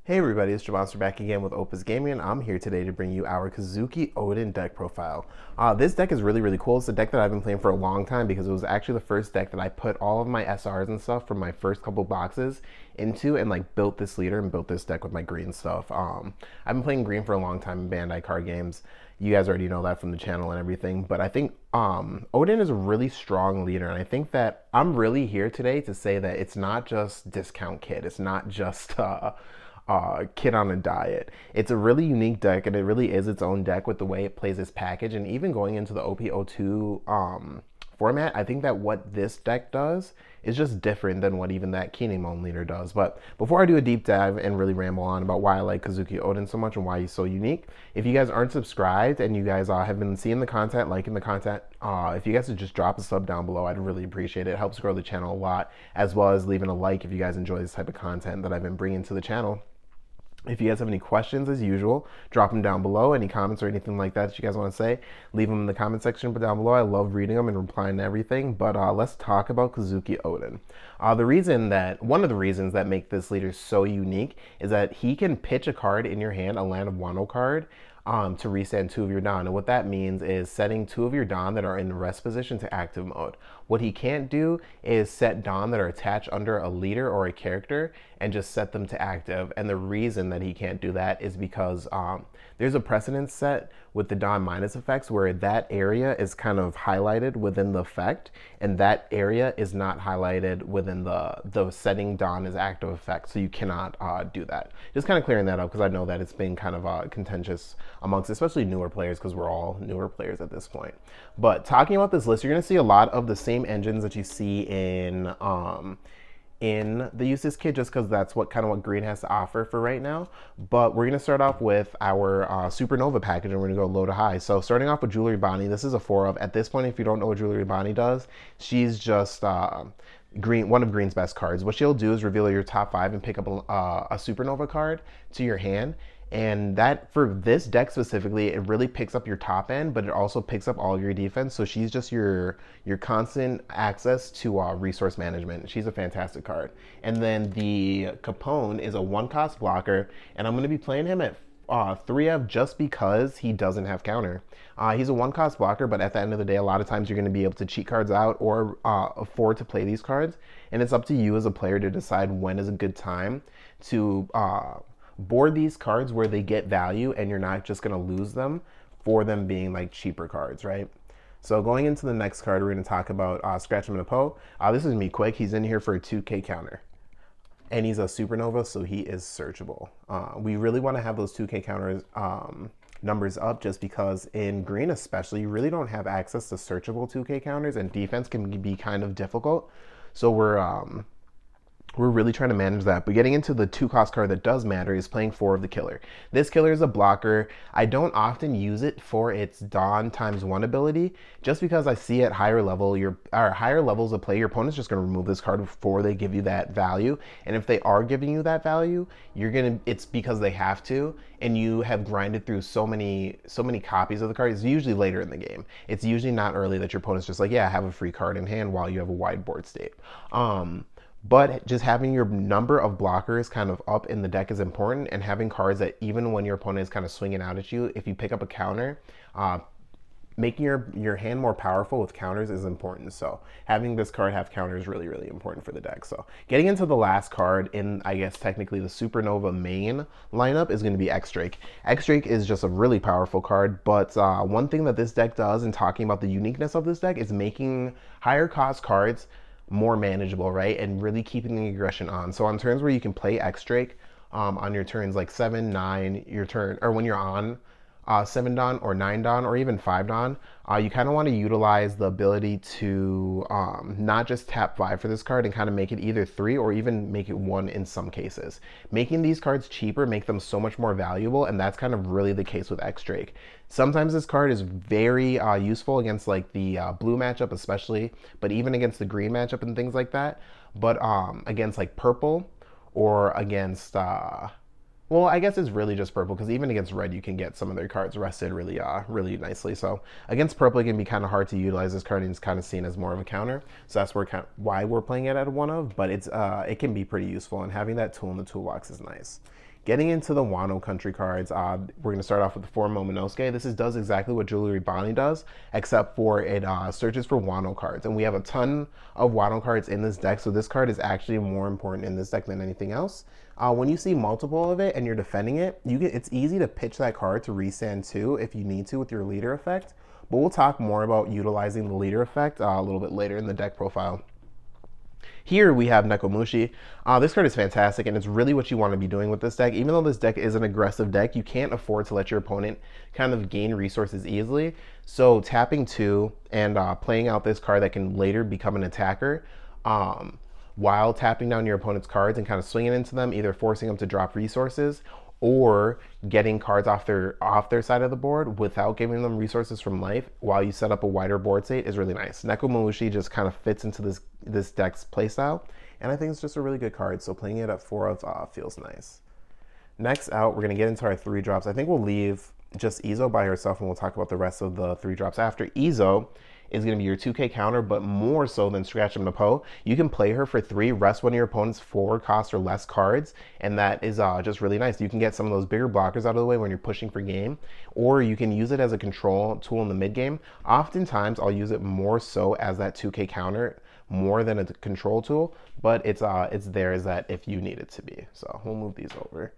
Hey everybody, it's Javonster back again with Opus Gaming, and I'm here today to bring you our Kouzuki Oden deck profile. This deck is really cool. It's a deck that I've been playing for a long time because it was actually the first deck that I put all of my SRs and stuff from my first couple boxes into and like built this leader and built this deck with my green stuff. I've been playing green for a long time in Bandai card games. You guys already know that from the channel and everything, but I think Oden is a really strong leader, and I think that I'm really here today to say that it's not just discount kid. It's not just kid on a diet. It's a really unique deck, and it really is its own deck with the way it plays its package. And even going into the OP02 format, I think that what this deck does is just different than what even that Kinemon leader does. But before I do a deep dive and really ramble on about why I like Kouzuki Oden so much and why he's so unique, if you guys aren't subscribed and you guys have been seeing the content, liking the content, if you guys would just drop a sub down below, I'd really appreciate it. It helps grow the channel a lot, as well as leaving a like if you guys enjoy this type of content that I've been bringing to the channel. If you guys have any questions, as usual, drop them down below. Any comments or anything like that you guys want to say, leave them in the comment section down below. I love reading them and replying to everything. But let's talk about Kouzuki Oden. One of the reasons that make this leader so unique is that he can pitch a card in your hand, a Land of Wano card, to restand 2 of your Don. And what that means is setting 2 of your Don that are in rest position to active mode. What he can't do is set Don that are attached under a leader or a character and just set them to active. And the reason that he can't do that is because there's a precedence set with the Don minus effects where that area is kind of highlighted within the effect, and that area is not highlighted within the setting Don as active effect. So you cannot do that. Just kind of clearing that up because I know that it's been kind of contentious amongst especially newer players, because we're all newer players at this point. But talking about this list, you're going to see a lot of the same engines that you see in the Uses kit, just because that's what green has to offer for right now. But we're going to start off with our Supernova package, and we're going to go low to high. So starting off with Jewelry Bonnie, this is a 4 of. At this point, if you don't know what Jewelry Bonnie does, she's just one of Green's best cards. What she'll do is reveal your top 5 and pick up a Supernova card to your hand. And that, for this deck specifically, it really picks up your top end, but it also picks up all your defense. So she's just your constant access to resource management. She's a fantastic card. And then the Capone is a 1-cost blocker, and I'm going to be playing him at 3F just because he doesn't have counter. He's a 1-cost blocker, but at the end of the day, a lot of times you're going to be able to cheat cards out or afford to play these cards. And it's up to you as a player to decide when is a good time to board these cards where they get value and you're not just going to lose them for them being like cheaper cards, right? So going into the next card, we're going to talk about Scratch Him in a Poe. This is me quick. He's in here for a 2K counter. And he's a Supernova, so he is searchable. We really want to have those 2K counters numbers up, just because in green especially, you really don't have access to searchable 2K counters, and defense can be kind of difficult. So we're really trying to manage that. But getting into the 2-cost card that does matter is playing 4 of the Killer. This Killer is a blocker. I don't often use it for its Dawn ×1 ability, just because I see at higher levels of play, your opponent's just going to remove this card before they give you that value. And if they are giving you that value, it's because they have to, and you have grinded through so many copies of the card. It's usually later in the game. It's usually not early that your opponent's just like, yeah, I have a free card in hand while you have a wide board state. But just having your number of blockers kind of up in the deck is important, and having cards that even when your opponent is kind of swinging out at you, if you pick up a counter, making your hand more powerful with counters is important. So having this card have counters is really important for the deck. So getting into the last card in, I guess, technically the Supernova main lineup is going to be X-Drake. X-Drake is just a really powerful card, but one thing that this deck does, in talking about the uniqueness of this deck, is making higher cost cards more manageable, right? And really keeping the aggression on. So on turns where you can play X-Drake on your turns like 7, 9, your turn, or when you're on 7 Don or 9 Don or even 5 Don, you kind of want to utilize the ability to not just tap 5 for this card and kind of make it either 3 or even make it 1 in some cases. Making these cards cheaper make them so much more valuable, and that's kind of really the case with X-Drake. Sometimes this card is very useful against like the blue matchup especially, but even against the green matchup and things like that. But against like purple or against well, I guess it's really just purple, because even against red, you can get some of their cards rested really nicely. So against purple, it can be kind of hard to utilize this card, and it's kind of seen as more of a counter. So that's why we're playing it at a 1 of, but it can be pretty useful, and having that tool in the toolbox is nice. Getting into the Wano Country cards, we're going to start off with the 4 Momonosuke. This does exactly what Jewelry Bonnie does, except for it searches for Wano cards. And we have a ton of Wano cards in this deck, so this card is actually more important in this deck than anything else. When you see multiple of it and you're defending it, it's easy to pitch that card to restand 2 if you need to with your leader effect. But we'll talk more about utilizing the leader effect a little bit later in the deck profile. Here we have Nekomushi. This card is fantastic, and it's really what you want to be doing with this deck. Even though this deck is an aggressive deck, you can't afford to let your opponent kind of gain resources easily. So tapping 2 and playing out this card that can later become an attacker, while tapping down your opponent's cards and kind of swinging into them, either forcing them to drop resources or getting cards off their side of the board without giving them resources from life while you set up a wider board state is really nice. Nekomushi just kind of fits into this deck's playstyle, and I think it's just a really good card, so playing it at 4 of feels nice. Next out, we're going to get into our 3 drops. I think we'll leave just Izo by herself, and we'll talk about the rest of the 3 drops after. Izo is going to be your 2K counter, but more so than Scratch and Napo. You can play her for 3, rest one of your opponent's 4 cost or less cards, and that is just really nice. You can get some of those bigger blockers out of the way when you're pushing for game, or you can use it as a control tool in the mid game. Oftentimes, I'll use it more so as that 2K counter more than a control tool, but it's there as that if you need it to be. So we'll move these over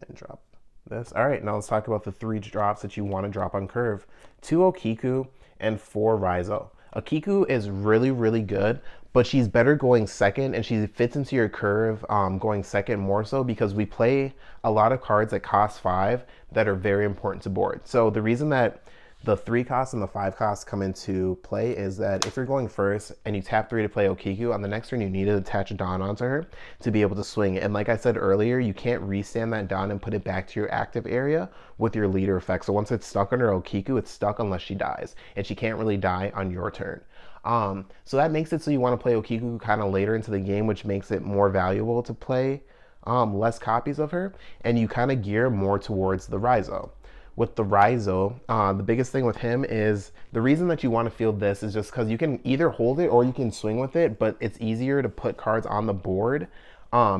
and drop this. All right, now let's talk about the 3 drops that you want to drop on curve. 2 Okiku and 4 Raizo. Okiku is really, really good, but she's better going second, and she fits into your curve going second more so because we play a lot of cards that cost 5 that are very important to board. So the reason that the 3 costs and the 5 costs come into play is that if you're going first and you tap 3 to play Okiku, on the next turn you need to attach a Dawn onto her to be able to swing it. And like I said earlier, you can't restand that Dawn and put it back to your active area with your leader effect. So once it's stuck on her Okiku, it's stuck unless she dies, and she can't really die on your turn. So that makes it so you want to play Okiku kind of later into the game, which makes it more valuable to play less copies of her, and you kind of gear more towards the Raizo. With the Raizo, the biggest thing with him is the reason that you want to field this is just because you can either hold it or you can swing with it, but it's easier to put cards on the board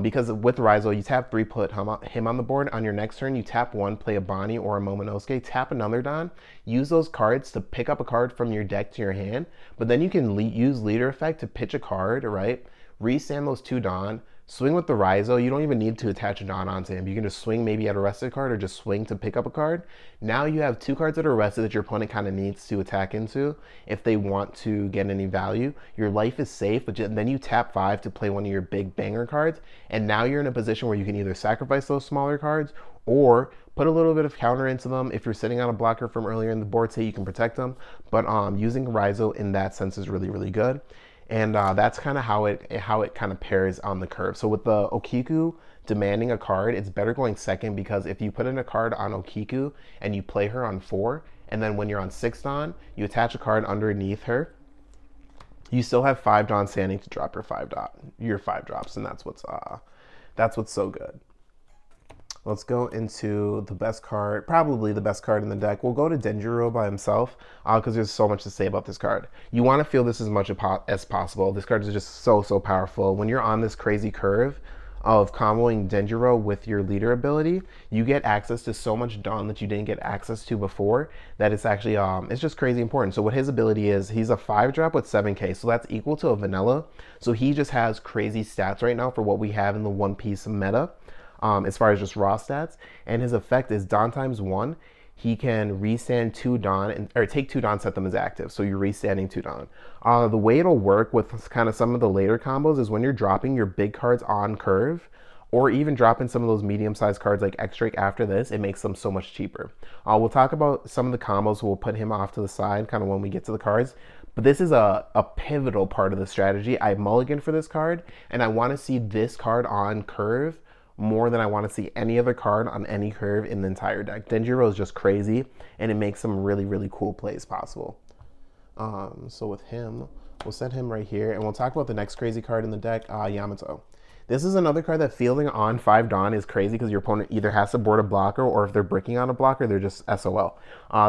because with Raizo, you tap 3, put him on the board. On your next turn, you tap 1, play a Bonnie or a Momonosuke, tap another Dawn, use those cards to pick up a card from your deck to your hand, but then you can use leader effect to pitch a card, right? Restand those 2 Dawn, swing with the Raizo. You don't even need to attach a Dawn onto him. You can just swing maybe at a rested card or just swing to pick up a card. Now you have 2 cards that are rested that your opponent kind of needs to attack into if they want to get any value. Your life is safe, but then you tap 5 to play one of your big banger cards, and now you're in a position where you can either sacrifice those smaller cards or put a little bit of counter into them. If you're sitting on a blocker from earlier in the board, say you can protect them, but using Raizo in that sense is really, really good. And that's kind of how it kind of pairs on the curve. So with the Okiku demanding a card, it's better going second, because if you put in a card on Okiku and you play her on 4, and then when you're on 6 Dawn, you attach a card underneath her, you still have 5 Dawn standing to drop your 5 drops, and that's what's so good. Let's go into the best card, probably the best card in the deck. We'll go to Denjiro by himself because there's so much to say about this card. You want to feel this as much as possible. This card is just so powerful. When you're on this crazy curve of comboing Denjiro with your leader ability, you get access to so much Dawn that you didn't get access to before, that it's actually, it's just crazy important. So what his ability is, he's a 5-drop with 7k, so that's equal to a vanilla. So he just has crazy stats right now for what we have in the One Piece meta. As far as just raw stats, and his effect is Dawn times 1. He can restand 2 Dawn, or take 2 Dawn, set them as active, so you're restanding 2 Dawn. The way it'll work with kind of some of the later combos is when you're dropping your big cards on curve, or even dropping some of those medium-sized cards like X-Drake after this, it makes them so much cheaper. We'll talk about some of the combos, we'll put him off to the side kind of when we get to the cards, but this is a pivotal part of the strategy. I mulligan for this card, and I want to see this card on curve more than I want to see any other card on any curve in the entire deck. Denjiro is just crazy, and it makes some really cool plays possible. So with him, we'll set him right here, and we'll talk about the next crazy card in the deck, Yamato. This is another card that fielding on 5 Dawn is crazy because your opponent either has to board a blocker, or if they're bricking on a blocker, they're just SOL.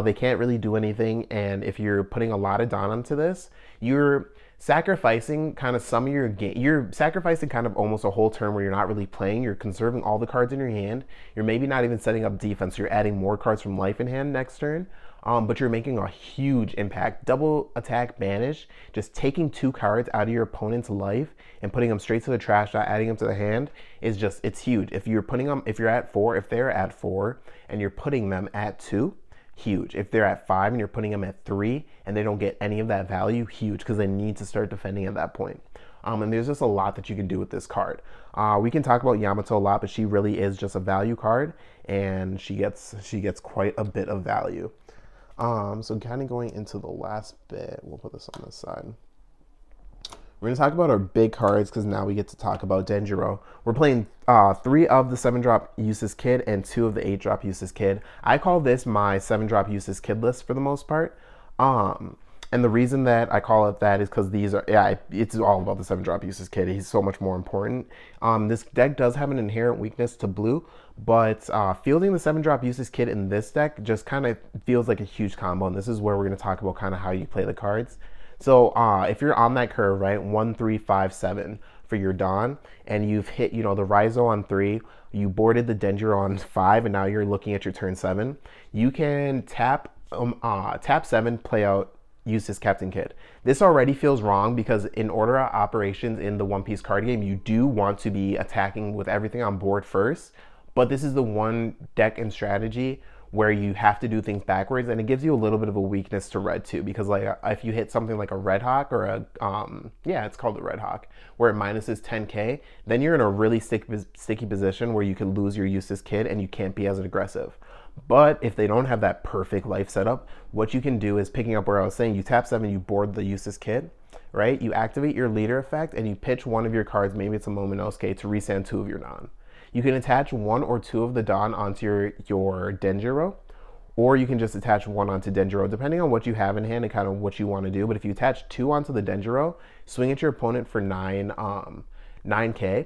They can't really do anything, and if you're putting a lot of Dawn onto this, you're sacrificing kind of some of your game. You're sacrificing kind of almost a whole turn where you're not really playing. You're conserving all the cards in your hand. You're maybe not even setting up defense. You're adding more cards from life in hand next turn. But you're making a huge impact. Double attack banish, just taking 2 cards out of your opponent's life and putting them straight to the trash, not adding them to the hand, is just, it's huge. If you're putting them, if you're at 4, if they're at 4 and you're putting them at 2, huge. If they're at 5 and you're putting them at 3 and they don't get any of that value, huge, because they need to start defending at that point. And there's just a lot that you can do with this card. We can talk about Yamato a lot, but she really is just a value card, and she gets quite a bit of value. So kind of going into the last bit, we'll put this on this side. We're going to talk about our big cards because now we get to talk about Denjiro. We're playing 3 of the 7-drop uses kid and 2 of the 8-drop uses kid. I call this my 7-drop uses kid list for the most part. And the reason that I call it that is because these are, yeah, it's all about the 7-drop uses kid. He's so much more important. This deck does have an inherent weakness to blue, but fielding the 7-drop uses kid in this deck just kind of feels like a huge combo. And this is where we're going to talk about kind of how you play the cards. So if you're on that curve, right, 1, 3, 5, 7 for your Dawn, and you've hit, you know, the Raizo on 3, you boarded the Denjiro on 5, and now you're looking at your turn 7, you can tap 7, play out, use his Captain Kid. This already feels wrong because in order of operations in the One Piece card game, you do want to be attacking with everything on board first, but this is the one deck and strategy where you have to do things backwards, and it gives you a little bit of a weakness to red too, because like if you hit something like a Red Hawk or a yeah, it's called a Red Hawk, where it minuses 10k, then you're in a really sticky position where you could lose your useless kid and you can't be as aggressive. But if they don't have that perfect life setup, what you can do is, picking up where I was saying, you tap 7, you board the useless kid, right? You activate your leader effect and you pitch one of your cards, maybe it's a Momonosuke, to resend 2 of your Dawn. You can attach 1 or 2 of the Dawn onto your Denjiro, or you can just attach 1 onto Denjiro, depending on what you have in hand and kind of what you want to do. But if you attach 2 onto the Denjiro, swing at your opponent for 9k,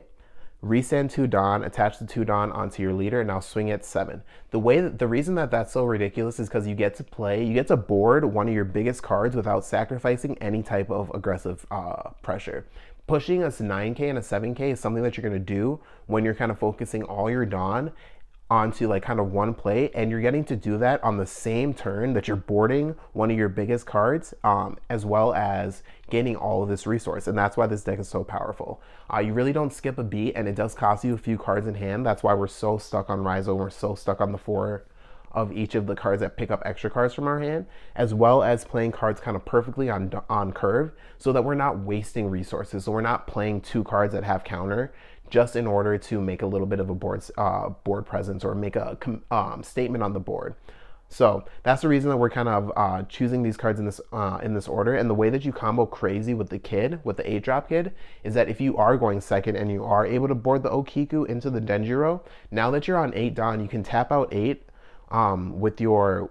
resend 2 Dawn, attach the 2 Dawn onto your leader, and now swing at 7. The reason that that's so ridiculous is because you get to board one of your biggest cards without sacrificing any type of aggressive pressure. Pushing a 9k and a 7k is something that you're going to do when you're kind of focusing all your Dawn onto like kind of one play, and you're getting to do that on the same turn that you're boarding one of your biggest cards, as well as gaining all of this resource. And that's why this deck is so powerful. You really don't skip a beat, and it does cost you a few cards in hand. That's why we're so stuck on Raizo, and we're so stuck on the 4 of each of the cards that pick up extra cards from our hand, as well as playing cards kind of perfectly on curve, so that we're not wasting resources. So we're not playing 2 cards that have counter just in order to make a little bit of a board presence or make a statement on the board. So that's the reason that we're kind of choosing these cards in this order. And the way that you combo crazy with the kid, with the 8-drop kid, is that if you are going second and you are able to board the Okiku into the Denjiro, now that you're on 8 Dawn, you can tap out 8 with your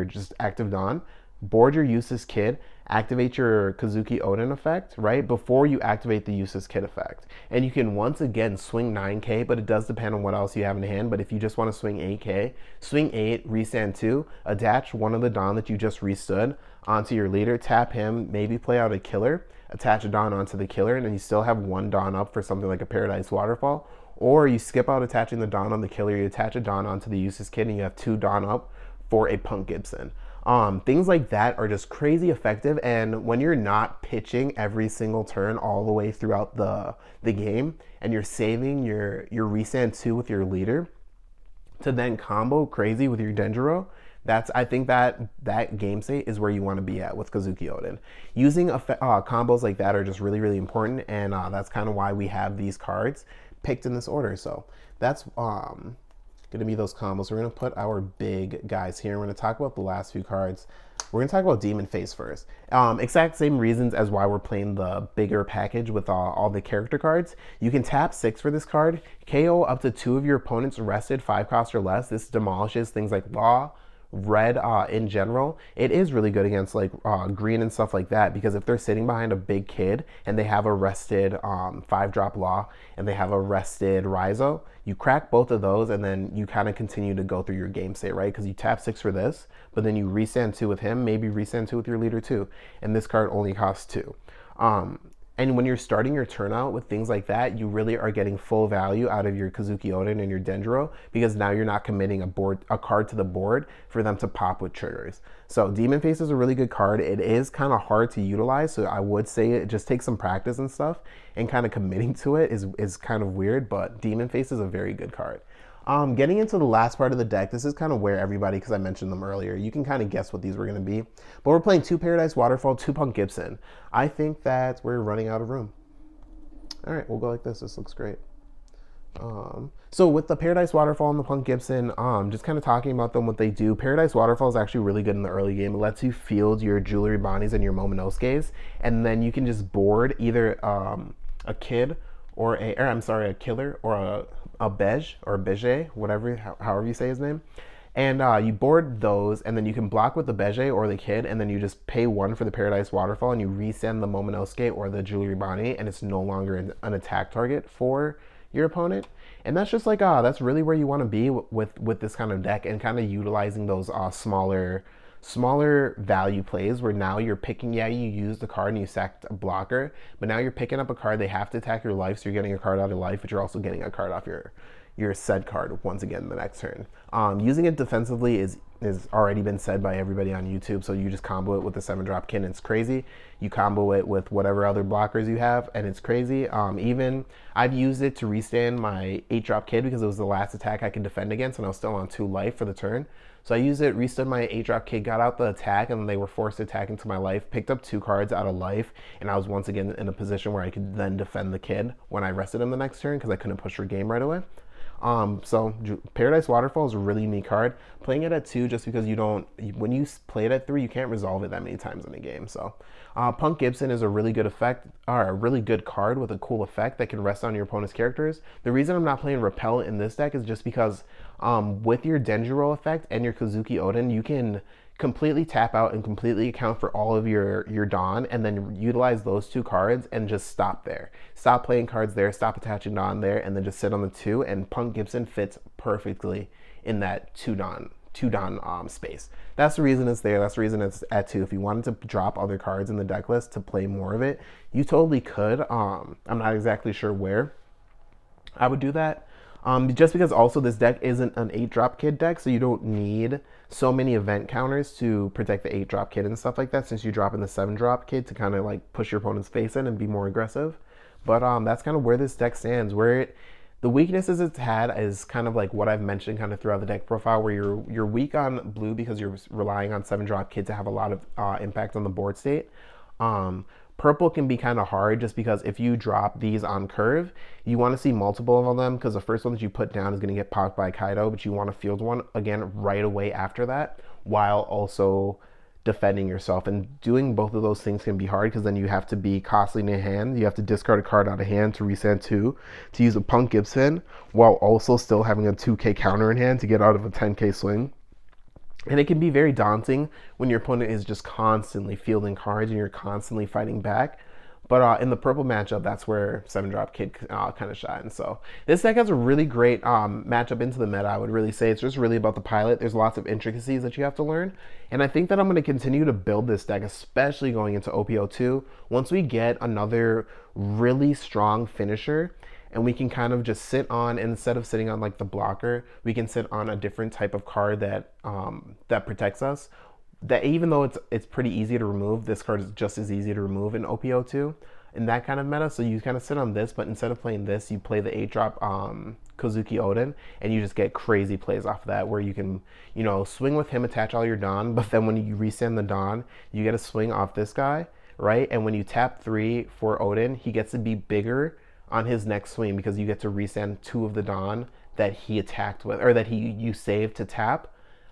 just active Dawn, board your useless kid, activate your Kouzuki Oden effect, right, before you activate the useless kid effect. And you can once again swing 9k, but it does depend on what else you have in hand. But if you just want to swing 8k, swing 8, restand 2, attach one of the Dawn that you just restood onto your leader, tap him, maybe play out a killer, attach a Dawn onto the killer, and then you still have 1 Dawn up for something like a Paradise Waterfall. Or you skip out attaching the Dawn on the killer, you attach a Dawn onto the useless kid, and you have 2 Dawn up for a Punk Gibson. Things like that are just crazy effective, and when you're not pitching every single turn all the way throughout the game, and you're saving your restand 2 with your leader to then combo crazy with your Denjiro, I think that game state is where you want to be at with Kouzuki Oden. Using combos like that are just really, really important, and that's kind of why we have these cards picked in this order. So that's going to be those combos. We're going to put our big guys here. We're going to talk about the last few cards. We're going to talk about Demon Face first. Exact same reasons as why we're playing the bigger package with all the character cards. You can tap 6 for this card, KO up to 2 of your opponent's rested 5 cost or less. This demolishes things like Law, red in general, it is really good against like green and stuff like that, because if they're sitting behind a big kid and they have a rested 5-drop Law and they have a rested Raizo, you crack both of those and then you kind of continue to go through your game state, right? Because you tap 6 for this, but then you resend 2 with him, maybe resend 2 with your leader too, and this card only costs 2. And when you're starting your turnout with things like that, you really are getting full value out of your Kouzuki Oden and your Dendro, because now you're not committing a card to the board for them to pop with triggers. So Demon Face is a really good card. It is kind of hard to utilize, so I would say it just takes some practice and stuff, and kind of committing to it is kind of weird, but Demon Face is a very good card. Getting into the last part of the deck, this is kind of where everybody, because I mentioned them earlier, you can kind of guess what these were going to be. But we're playing 2 Paradise Waterfall, 2 Punk Gibson. I think that we're running out of room. All right, we'll go like this. This looks great. So with the Paradise Waterfall and the Punk Gibson, just kind of talking about them, what they do. Paradise Waterfall is actually really good in the early game. It lets you field your Jewelry Bonnies and your Momonosuke's, and then you can just board either a kid or a killer or a beige or a beige, whatever, however you say his name. And you board those, and then you can block with the beige or the kid, and then you just pay 1 for the Paradise Waterfall, and you resend the Momonosuke or the Jewelry Bonnie, and it's no longer an attack target for your opponent. And that's just like, that's really where you want to be with this kind of deck, and kind of utilizing those smaller value plays where now you're picking, yeah, you used the card and you sacked a blocker, but now you're picking up a card, they have to attack your life, so you're getting a card out of life, but you're also getting a card off your said card once again the next turn. Using it defensively is already been said by everybody on YouTube, so you just combo it with the 7-drop kid and it's crazy. You combo it with whatever other blockers you have and it's crazy. Even I've used it to restand my 8-drop kid because it was the last attack I could defend against and I was still on 2 life for the turn. So I used it, restood my 8-drop kid, got out the attack, and they were forced to attack into my life, picked up 2 cards out of life, and I was once again in a position where I could then defend the kid when I rested him the next turn because I couldn't push for game right away. So Paradise Waterfall is a really neat card. Playing it at 2 just because when you play it at 3, you can't resolve it that many times in a game. So Punk Gibson is a really good effect, or a really good card with a cool effect that can rest on your opponent's characters. The reason I'm not playing Repel in this deck is just because with your Denjiro effect and your Kouzuki Oden, you can completely tap out and completely account for all of your Dawn, and then utilize those 2 cards and just stop there. Stop playing cards there, stop attaching Dawn there, and then just sit on the 2, and Punk Gibson fits perfectly in that 2 Dawn space. That's the reason it's there. That's the reason it's at 2. If you wanted to drop other cards in the deck list to play more of it, you totally could. I'm not exactly sure where I would do that. Just because also this deck isn't an 8-drop kid deck, so you don't need so many event counters to protect the 8-drop kid and stuff like that, since you drop in the 7-drop kid to kind of like push your opponent's face in and be more aggressive. But that's kind of where this deck stands. The weaknesses it's had is kind of like what I've mentioned kind of throughout the deck profile, where you're weak on blue because you're relying on 7-drop kid to have a lot of impact on the board state. Purple can be kind of hard just because if you drop these on curve, you want to see multiple of them because the first one that you put down is going to get popped by Kaido, but you want to field one again right away after that while also defending yourself. And doing both of those things can be hard because then you have to be costly in hand. You have to discard a card out of hand to resend 2 to use a Punk Gibson while also still having a 2k counter in hand to get out of a 10k swing. And it can be very daunting when your opponent is just constantly fielding cards and you're constantly fighting back. But in the purple matchup, that's where 7-drop kid kind of shines. So this deck has a really great matchup into the meta, I would really say. It's just really about the pilot. There's lots of intricacies that you have to learn. And I think that I'm going to continue to build this deck, especially going into OPO2. Once we get another really strong finisher, and we can kind of just sit on, instead of sitting on like the blocker, we can sit on a different type of card that that protects us. That even though it's pretty easy to remove, this card is just as easy to remove in OPO2 in that kind of meta. So you kind of sit on this, but instead of playing this, you play the 8-drop Kouzuki Oden, and you just get crazy plays off of that, where you can, you know, swing with him, attach all your Dawn, but then when you resend the Dawn, you get a swing off this guy, right? And when you tap 3 for Oden, he gets to be bigger on his next swing because you get to resend 2 of the Dawn that he attacked with, or that you saved to tap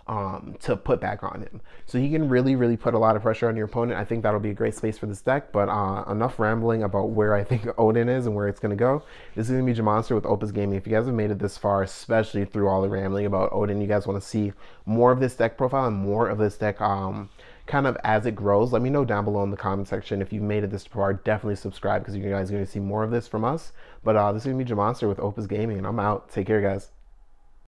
to put back on him. So he can really put a lot of pressure on your opponent. I think that'll be a great space for this deck, but enough rambling about where I think Oden is and where it's going to go. This is going to be Jamonster with Opus Gaming. If you guys have made it this far, especially through all the rambling about Oden, you guys want to see more of this deck profile and more of this deck kind of as it grows. Let me know down below in the comment section. If you've made it this far, definitely subscribe because you guys are going to see more of this from us. But this is going to be Jamonster with Opus Gaming, and I'm out. Take care, guys.